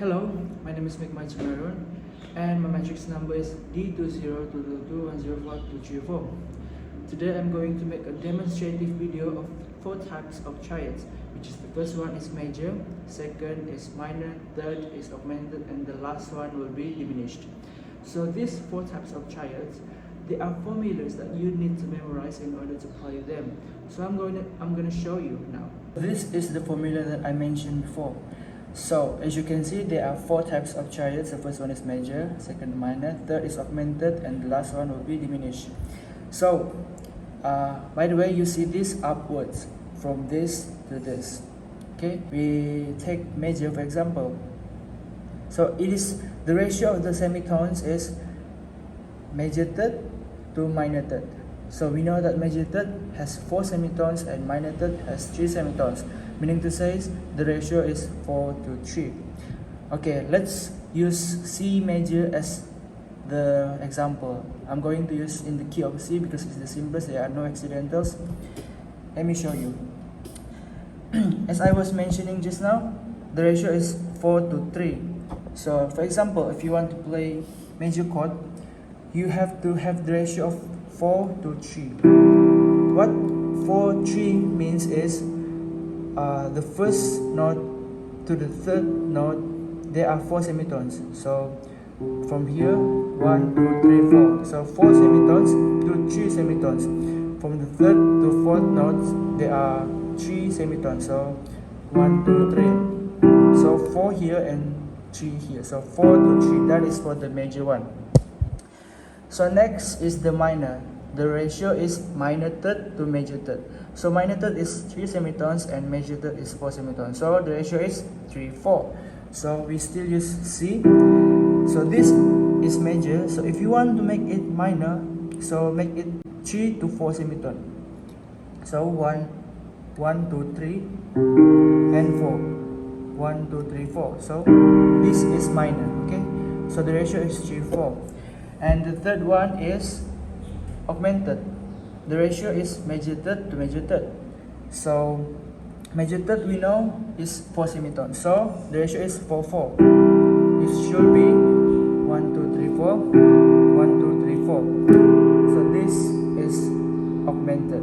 Hello, my name is Mcmicher Mairon and my matrix number is D202221042334. Today I'm going to make a demonstrative video of 4 types of triads, which is the first one is major, second is minor, third is augmented, and the last one will be diminished. So these 4 types of triads, they are formulas that you need to memorize in order to play them. So I'm going to show you now. This is the formula that I mentioned before. So as you can see, there are 4 types of triads. The first one is major, second minor, third is augmented, and the last one will be diminished. So by the way, you see this upwards from this to this. Okay, we take major for example. So it is the ratio of the semitones is major third to minor third. So we know that major third has 4 semitones and minor third has 3 semitones, meaning to say the ratio is 4 to 3. Okay, let's use C major as the example. I'm going to use in the key of C because it's the simplest, there are no accidentals. Let me show you. As I was mentioning just now, the ratio is 4 to 3. So for example, if you want to play major chord, you have to have the ratio of 4 to 3. What 4-3 means is the first note to the third note, there are 4 semitones. So from here, 1, 2, 3, 4. So 4 semitones to 3 semitones. From the third to fourth notes, there are 3 semitones. So 1, 2, 3. So 4 here and 3 here. So 4 to 3. That is for the major one. So next is the minor. The ratio is minor third to major third. So minor third is 3 semitones and major third is 4 semitones. So the ratio is 3, 4. So we still use C. So this is major. So if you want to make it minor, so make it 3 to 4 semitone. So 1, 2, 3 and 4. 1, 2, 3, 4. So this is minor. Okay. So the ratio is 3, 4. And the third one is augmented. The ratio is major third to major third. So major third we know is 4 semitones. So the ratio is 4, 4. It should be 1, 2, 3, 4. 1, 2, 3, 4. So this is augmented.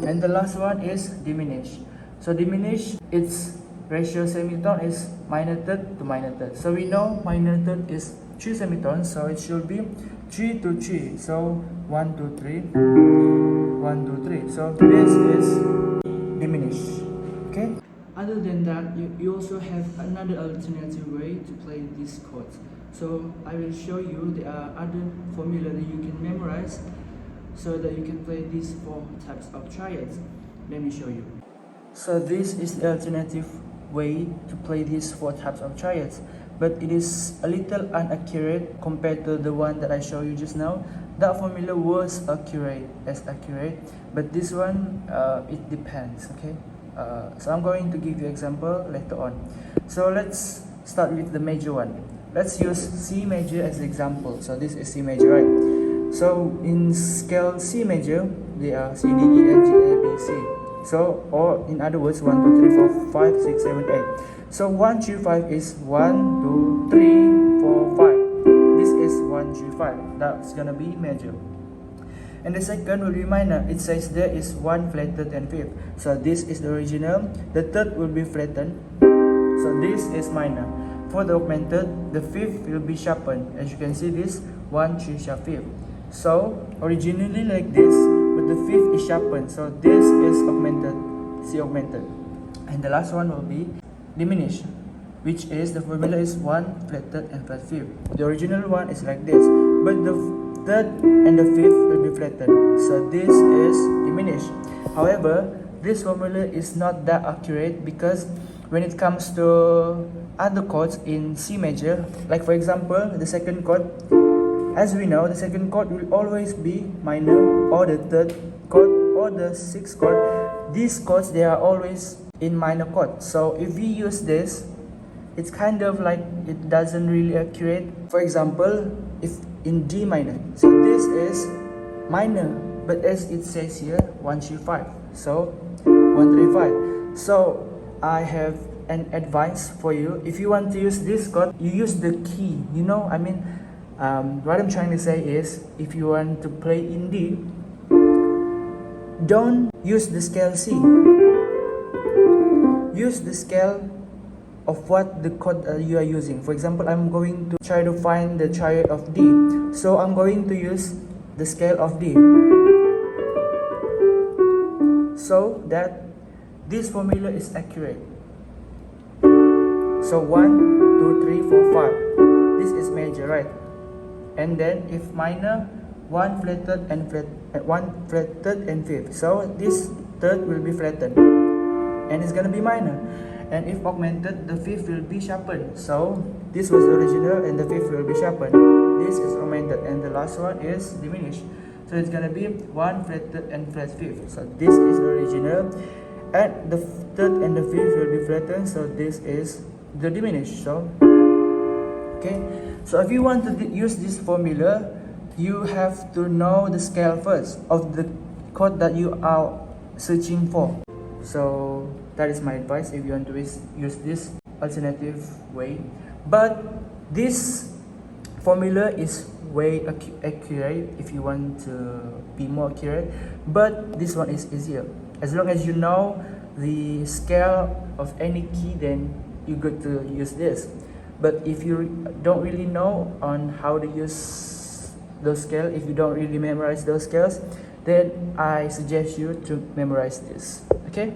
And the last one is diminished. So diminished, its ratio semitone is minor third to minor third. So we know minor third is 3 semitones, so it should be 3 to 3. So 1, 2, 3, 1, 2, 3. So this is diminished. Okay. Other than that, you also have another alternative way to play these chords. So I will show you there are other formula that you can memorize so that you can play these 4 types of triads. Let me show you. So this is the alternative way to play these 4 types of triads, but it is a little inaccurate compared to the one that I showed you just now. That formula was accurate, but this one it depends. Okay, so I'm going to give you example later on. So let's start with the major one. Let's use C major as the example. So this is C major, right? So in scale C major, there are C, D, E, F, G, A, B, C. So, or in other words, 1, 2, 3, 4, 5, 6, 7, 8. So 1, 3, 5 is 1, 2, 3, 4, 5. This is 1, 3, 5. That's gonna be major. And the second will be minor. It says there is 1 flatted and 5th. So this is the original. The third will be flattened. So this is minor. For the augmented, the 5th will be sharpened. As you can see, this 1, 3 sharp 5th. So originally like this, but the 5th is sharpened. So this is augmented, C augmented. And the last one will be diminished, which is the formula is 1 flatted and flat 5th. The original one is like this, but the third and the 5th will be flattened. So this is diminished. However, this formula is not that accurate because when it comes to other chords in C major, like for example the second chord, as we know, the second chord will always be minor, or the third chord or the 6th chord. These chords, they are always in minor chord. So if we use this, it's kind of like it doesn't really accurate. For example, if in D minor, so this is minor, but as it says here 1, 3, 5. So 1, 3, 5. So I have an advice for you. If you want to use this chord, you use the key. You know, I mean, what I'm trying to say is, if you want to play in D, don't use the scale C. Use the scale of what the chord you are using. For example, I'm going to try to find the triad of D. So I'm going to use the scale of D, so that this formula is accurate. So 1, 2, 3, 4, 5. This is major, right? And then if minor, 1 flatted and fifth. So this third will be flattened, and it's gonna be minor. And if augmented, the fifth will be sharpened. So this was original, and the fifth will be sharpened. This is augmented, and the last one is diminished. So it's gonna be 1 flatted and flat fifth. So this is original, and the third and the fifth will be flattened. So this is the diminished. So okay. So if you want to use this formula, you have to know the scale first of the chord that you are searching for. So that is my advice if you want to use this alternative way. But this formula is way accurate if you want to be more accurate, but this one is easier. As long as you know the scale of any key, then you're good to use this. But if you don't really know on how to use those scales, if you don't really memorize those scales, then I suggest you to memorize this. Okay.